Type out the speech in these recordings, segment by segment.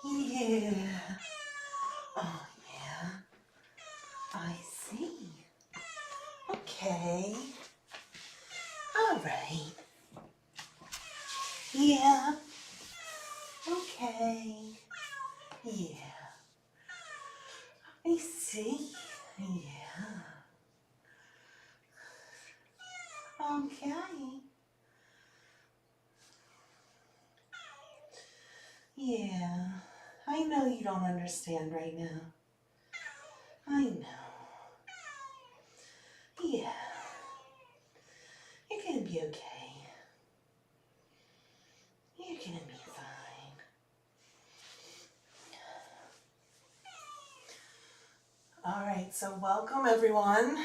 Yeah. Oh, yeah. I see. Okay. All right. Yeah. Okay. Yeah. I see. Yeah. Okay. Yeah. I know you don't understand right now. I know. Yeah. You're gonna be okay. You're gonna be fine. All right, so welcome everyone.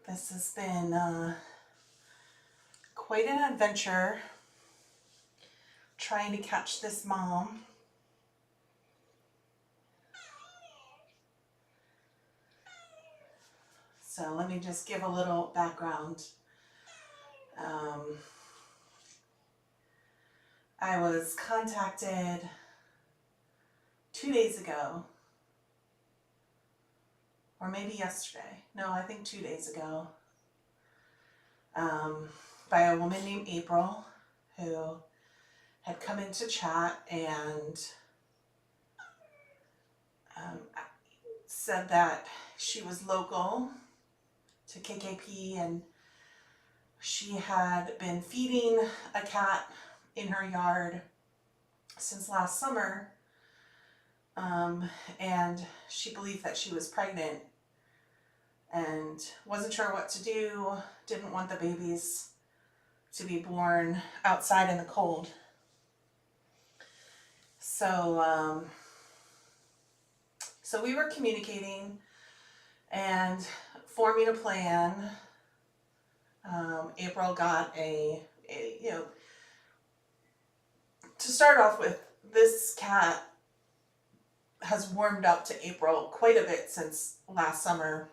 This has been quite an adventure trying to catch this mom. So let me just give a little background. I was contacted 2 days ago, or maybe yesterday. No, I think 2 days ago, by a woman named April who had come into chat and said that she was local to KKP and she had been feeding a cat in her yard since last summer, and she believed that she was pregnant and wasn't sure what to do, didn't want the babies to be born outside in the cold. So we were communicating and forming a plan. April got to start off with, this cat has warmed up to April quite a bit since last summer.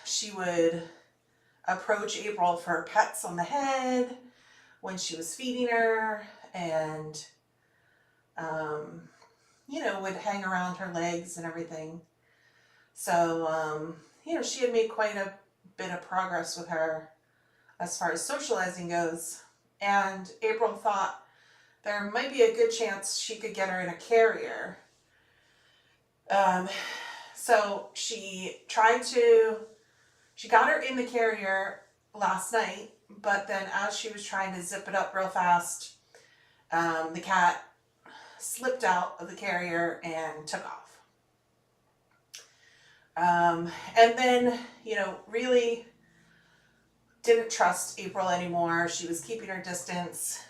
She would approach April for pets on the head when she was feeding her, and would hang around her legs and everything. So she had made quite a bit of progress with her as far as socializing goes, and April thought there might be a good chance she could get her in a carrier. So she got her in the carrier last night, but then as she was trying to zip it up real fast, the cat slipped out of the carrier and took off. And then, really didn't trust April anymore. She was keeping her distance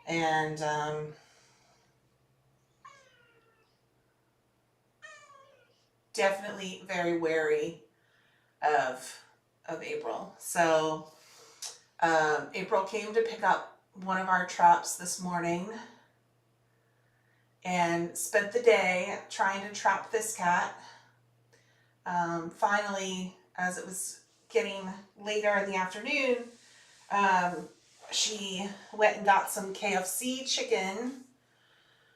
and definitely very wary of April. So April came to pick up one of our traps this morning and spent the day trying to trap this cat. Finally, as it was getting later in the afternoon, she went and got some KFC chicken,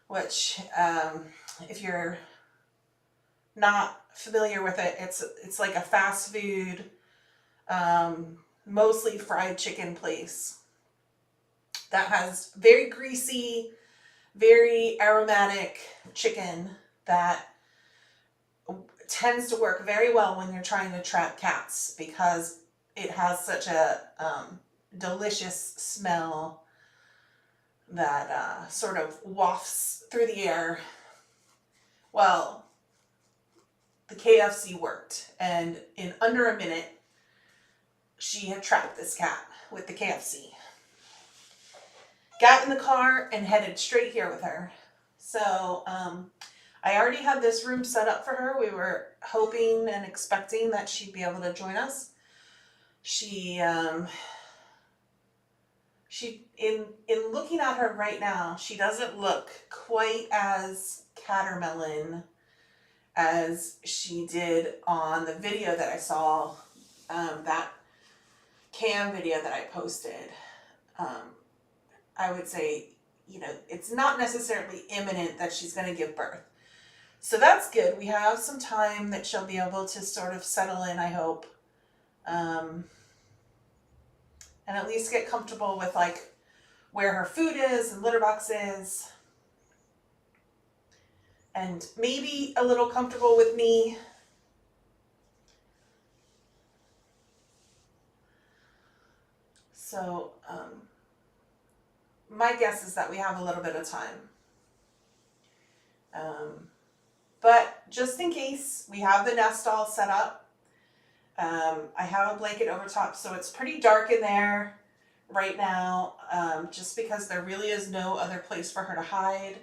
which if you're not familiar with it, it's like a fast food, mostly fried chicken place that has very greasy, very aromatic chicken that tends to work very well when you're trying to trap cats because it has such a delicious smell that sort of wafts through the air. Well, the KFC worked, and in under a minute, she had trapped this cat with the KFC. Got in the car and headed straight here with her. So I already had this room set up for her. We were hoping and expecting that she'd be able to join us. She in looking at her right now, she doesn't look quite as catermelon as she did on the video that I saw, that cam video that I posted. I would say, you know, it's not necessarily imminent that she's going to give birth. So that's good. We have some time that she'll be able to sort of settle in, I hope. And at least get comfortable with like where her food is and litter box is. And maybe a little comfortable with me. So, my guess is that we have a little bit of time. But just in case, we have the nest all set up. I have a blanket over top, so it's pretty dark in there right now, just because there really is no other place for her to hide.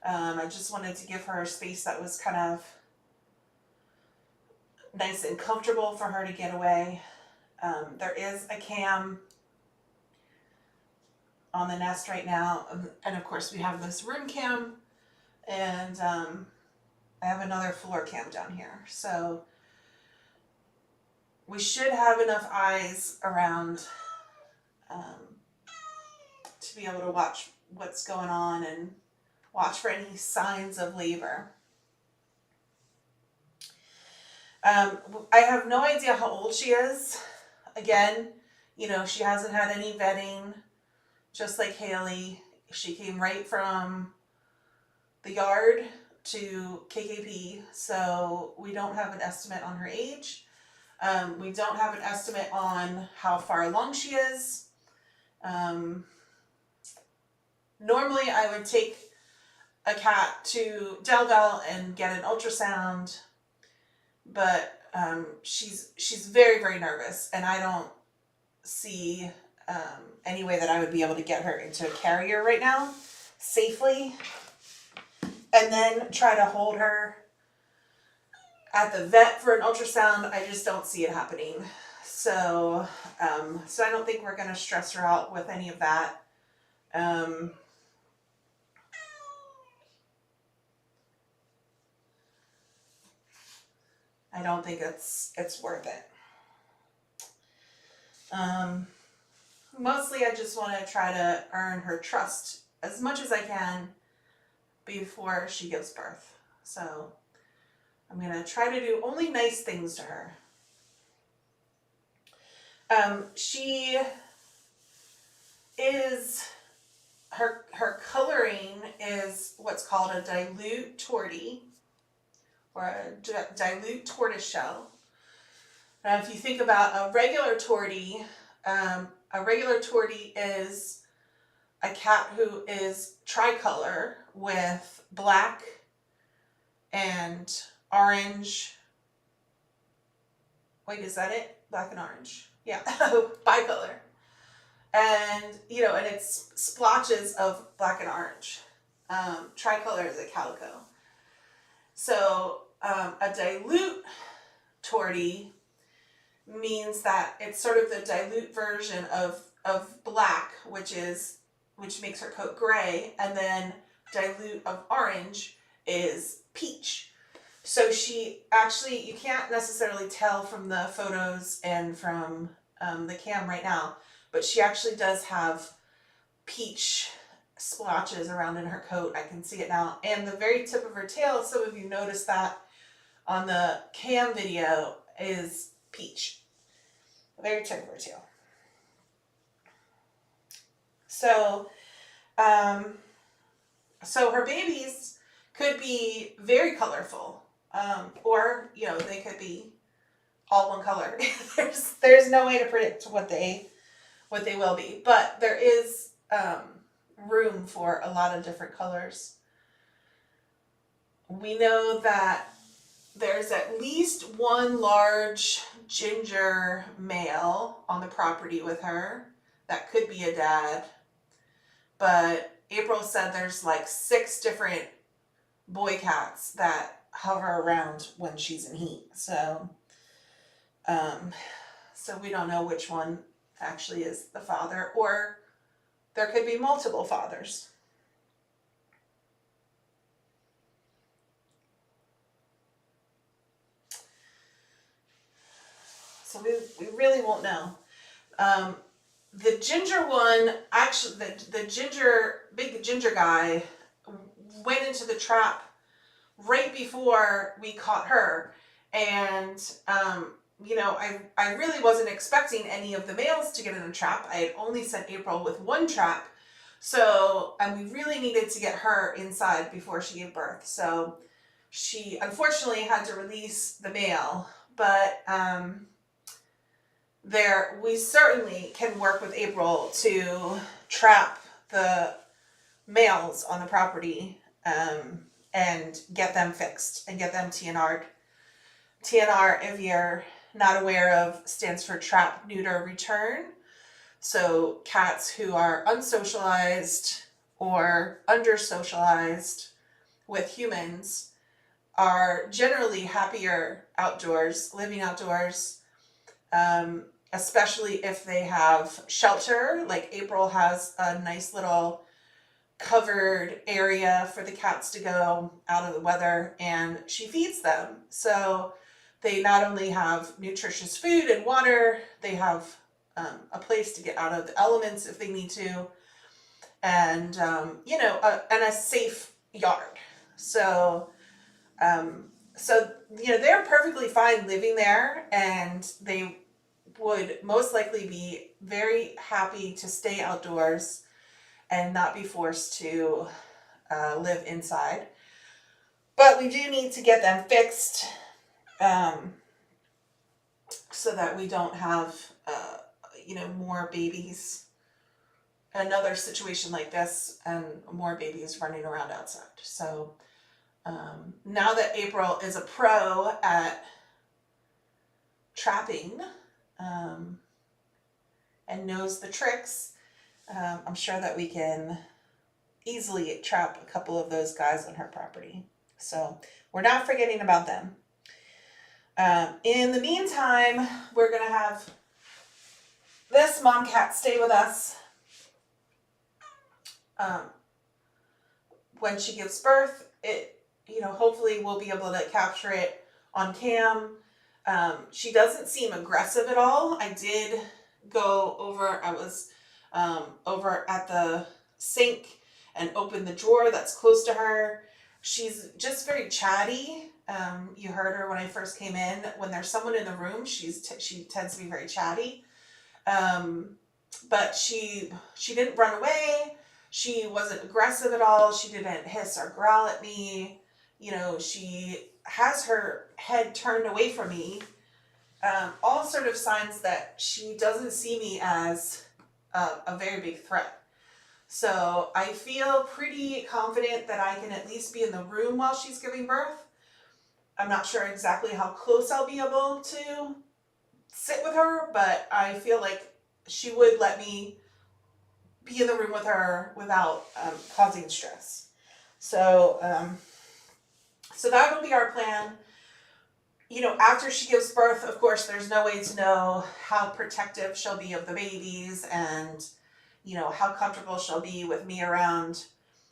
I just wanted to give her a space that was kind of nice and comfortable for her to get away. There is a cam on the nest right now, and of course we have this room cam, and I have another floor cam down here, so we should have enough eyes around to be able to watch what's going on and watch for any signs of labor. I have no idea how old she is. Again, you know, she hasn't had any vetting, just like Haley. She came right from the yard to KKP, so we don't have an estimate on her age. We don't have an estimate on how far along she is. Normally I would take a cat to Del Del and get an ultrasound, but she's very, very nervous, and I don't see any way that I would be able to get her into a carrier right now safely and then try to hold her at the vet for an ultrasound. I just don't see it happening. So so I don't think we're going to stress her out with any of that. I don't think it's worth it. Mostly I just want to try to earn her trust as much as I can before she gives birth. So I'm going to try to do only nice things to her. She is, her coloring is what's called a dilute tortie, or a dilute tortoiseshell. Now, if you think about a regular tortie is a cat who is tricolor with black and orange. Wait, is that it? Black and orange. Yeah, bicolor. And, you know, and it's splotches of black and orange. Tricolor is a calico. So a dilute tortie means that it's sort of the dilute version of black, which makes her coat gray, and then dilute of orange is peach. So she actually, you can't necessarily tell from the photos and from the cam right now, but she actually does have peach splotches around in her coat. I can see it now. And the very tip of her tail, some of you noticed that on the cam video, is peach. The very tip of her tail. So, so her babies could be very colorful, or, you know, they could be all one color. There's no way to predict what they will be, but there is room for a lot of different colors. We know that there's at least one large ginger male on the property with her. That could be a dad. But April said there's like 6 different boy cats that hover around when she's in heat. So, so we don't know which one actually is the father, or There could be multiple fathers. So we really won't know. The ginger one, actually, the big ginger guy went into the trap right before we caught her. And, you know, I really wasn't expecting any of the males to get in the trap. I had only sent April with one trap. So, and we really needed to get her inside before she gave birth. So she unfortunately had to release the male, but, we certainly can work with April to trap the males on the property, and get them fixed and get them TNR'd. TNR, if you're not aware of, stands for trap, neuter, return. So cats who are unsocialized or under-socialized with humans are generally happier outdoors, living outdoors, especially if they have shelter. Like April has a nice little covered area for the cats to go out of the weather, and she feeds them. So they not only have nutritious food and water, they have a place to get out of the elements if they need to, and you know, and a safe yard. So you know, they're perfectly fine living there, and they would most likely be very happy to stay outdoors and not be forced to live inside. But we do need to get them fixed, so that we don't have, you know, more babies, another situation like this, and more babies running around outside. So now that April is a pro at trapping, and knows the tricks, I'm sure that we can easily trap a couple of those guys on her property. So we're not forgetting about them. In the meantime, we're going to have this mom cat stay with us. When she gives birth, you know, hopefully we'll be able to capture it on cam. She doesn't seem aggressive at all. I did go over, I was over at the sink and opened the drawer that's close to her. She's just very chatty. You heard her when I first came in. When there's someone in the room, she tends to be very chatty. But she didn't run away. She wasn't aggressive at all. She didn't hiss or growl at me. You know, she has her head turned away from me. All sort of signs that she doesn't see me as a very big threat. So I feel pretty confident that I can at least be in the room while she's giving birth. I'm not sure exactly how close I'll be able to sit with her, but I feel like she would let me be in the room with her without causing stress. So, so that will be our plan. You know, after she gives birth, of course, there's no way to know how protective she'll be of the babies and, you know, how comfortable she'll be with me around.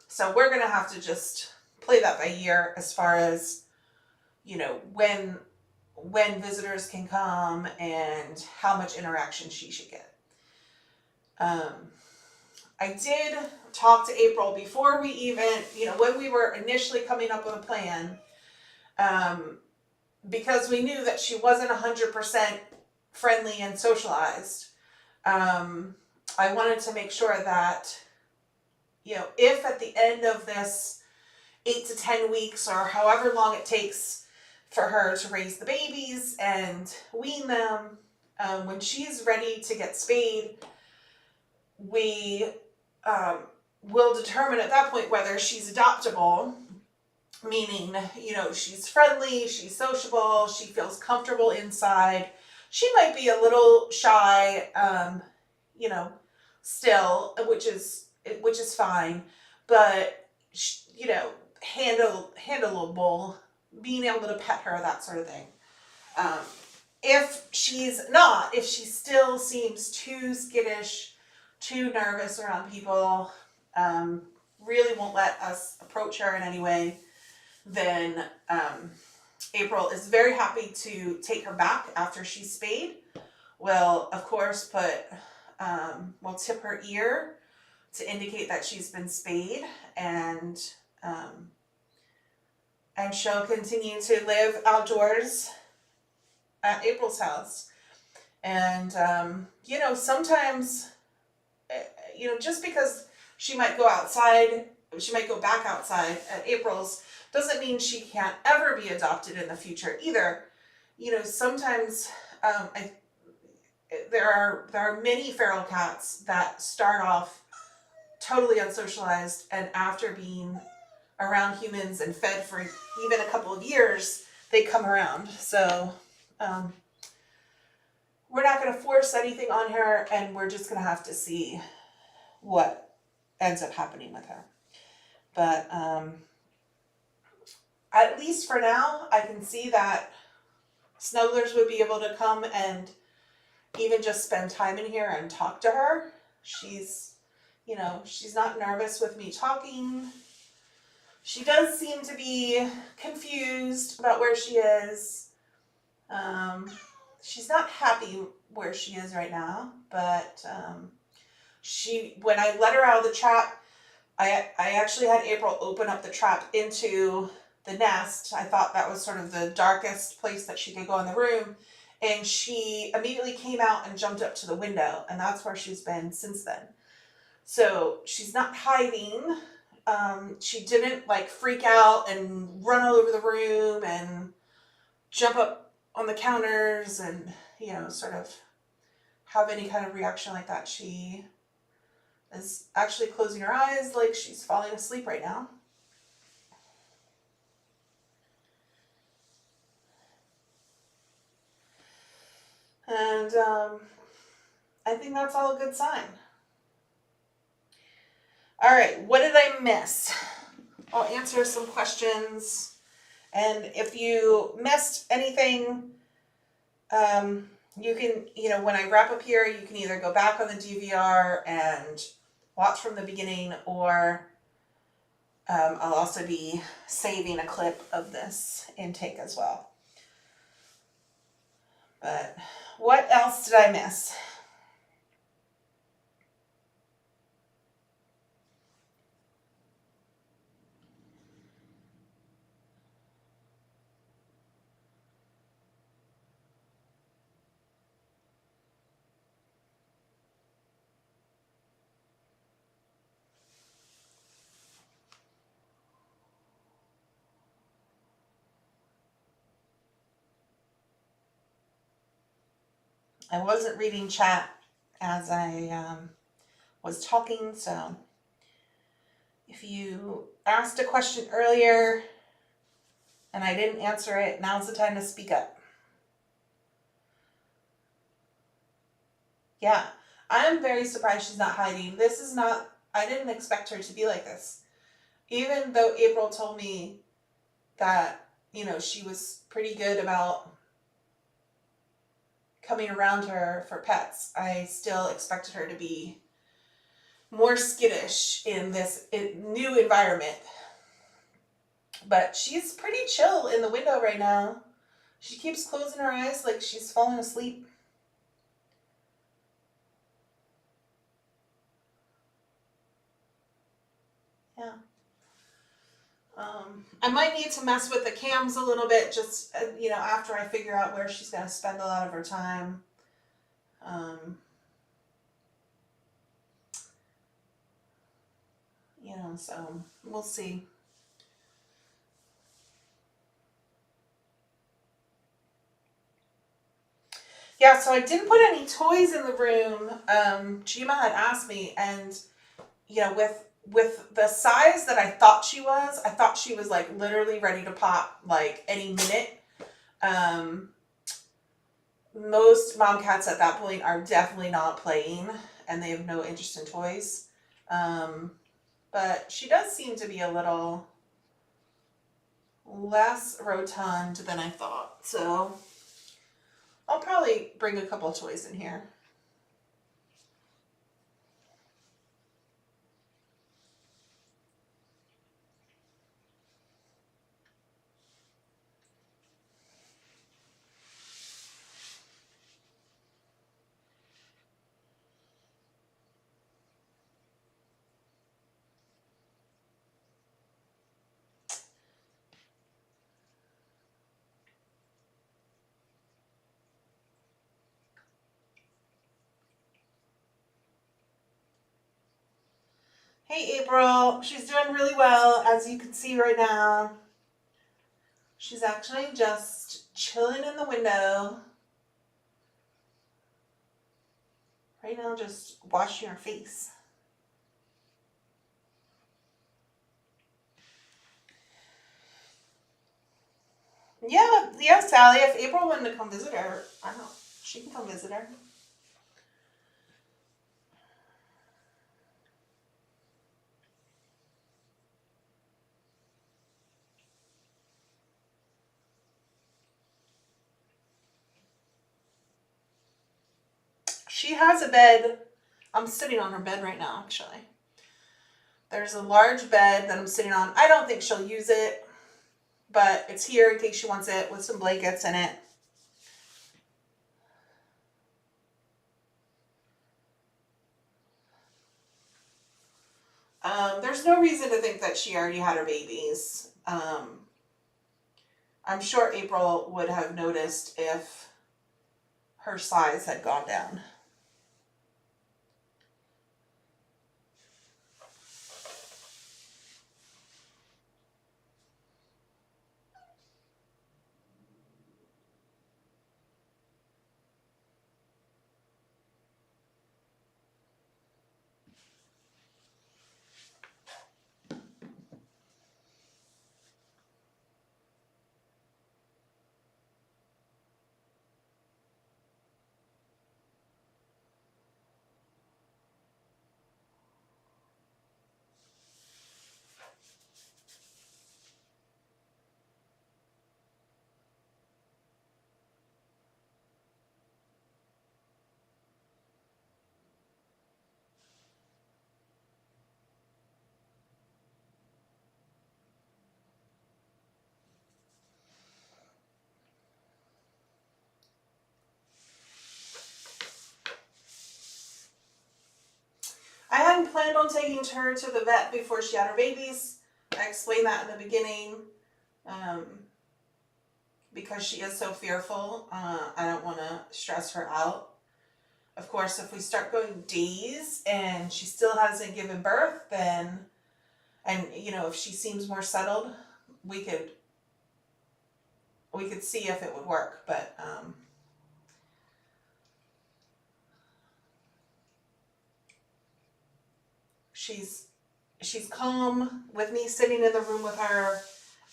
So we're going to have to just play that by ear as far as, you know, when visitors can come and how much interaction she should get. I did talk to April before we even, you know, when we were initially coming up with a plan, because we knew that she wasn't 100% friendly and socialized. I wanted to make sure that, you know, if at the end of this 8 to 10 weeks or however long it takes for her to raise the babies and wean them, when she's ready to get spayed, we will determine at that point whether she's adoptable, meaning, you know, she's friendly, she's sociable, she feels comfortable inside. She might be a little shy, you know, still, which is fine, but, you know, handleable, being able to pet her, that sort of thing. If she still seems too skittish, too nervous around people, really won't let us approach her in any way, then April is very happy to take her back after she's spayed. We'll, of course, we'll tip her ear to indicate that she's been spayed, and she'll continue to live outdoors at April's house. And, sometimes, just because she might go outside, she might go back outside at April's, doesn't mean she can't ever be adopted in the future either. Sometimes there are many feral cats that start off totally unsocialized, and after being around humans and fed for even a couple of years, they come around. So we're not going to force anything on her, and we're just going to have to see what ends up happening with her. But at least for now, I can see that snugglers would be able to come and even just spend time in here and talk to her. She's not nervous with me talking. She does seem to be confused about where she is. She's not happy where she is right now, but when I let her out of the trap, I actually had April open up the trap into the nest. I thought that was sort of the darkest place that she could go in the room, and she immediately came out and jumped up to the window, and that's where she's been since then. So she's not hiding. She didn't freak out and run all over the room and jump up on the counters and, sort of have any kind of reaction like that. She is actually closing her eyes like she's falling asleep right now. And I think that's all a good sign. All right, what did I miss? I'll answer some questions. And if you missed anything, you can, when I wrap up here, you can either go back on the DVR and watch from the beginning, or I'll also be saving a clip of this intake as well. But what else did I miss? I wasn't reading chat as I was talking, so if you asked a question earlier and I didn't answer it, now's the time to speak up. Yeah, I'm very surprised she's not hiding. I didn't expect her to be like this. Even though April told me that, she was pretty good about coming around her for pets, I still expected her to be more skittish in this new environment. But she's pretty chill in the window right now. She keeps closing her eyes like she's falling asleep. Yeah. I might need to mess with the cams a little bit, just, after I figure out where she's going to spend a lot of her time. So we'll see. Yeah, so I didn't put any toys in the room. Gima had asked me, and, with the size that I thought she was literally ready to pop any minute. Most mom cats at that point are definitely not playing, and they have no interest in toys. But she does seem to be a little less rotund than I thought. So I'll probably bring a couple toys in here. Hey, April. She's doing really well, as you can see right now. She's actually just chilling in the window. Right now, just washing her face. Yeah, Sally. If April wanted to come visit her, I don't know. She can come visit her. She has a bed. I'm sitting on her bed right now, actually. There's a large bed that I'm sitting on. I don't think she'll use it, but it's here in case she wants it with some blankets in it. There's no reason to think that she already had her babies. I'm sure April would have noticed if her size had gone down. I hadn't planned on taking her to the vet before she had her babies. I explained that in the beginning. Because she is so fearful, I don't want to stress her out. Of course, if we start going days and she still hasn't given birth, then, and if she seems more settled, we could see if it would work. But she's calm with me sitting in the room with her,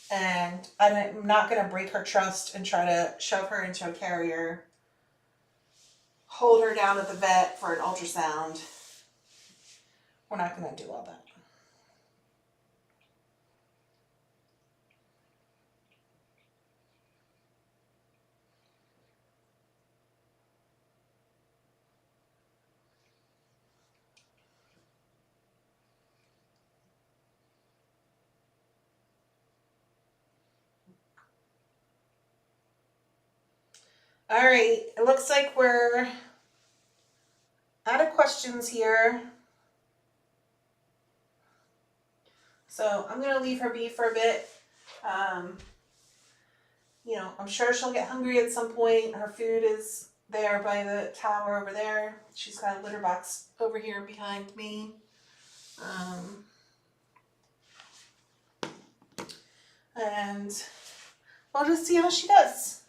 and I'm not going to break her trust and try to shove her into a carrier, hold her down at the vet for an ultrasound. We're not going to do all that. All right, it looks like we're out of questions here. So I'm going to leave her be for a bit. I'm sure she'll get hungry at some point. Her food is there by the tower over there. She's got a litter box over here behind me. And we'll just see how she does.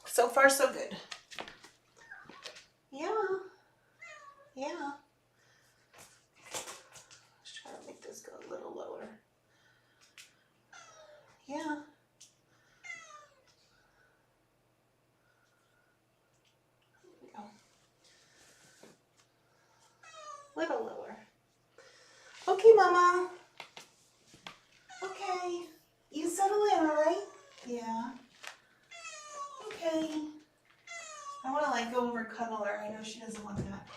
So far, so good. Yeah. Let's try to make this go a little lower. Yeah. There we go. Little lower. Okay, Mama. Okay. You settle in, all right? Yeah. Okay. I want to go over cuddle her. I know she doesn't want that.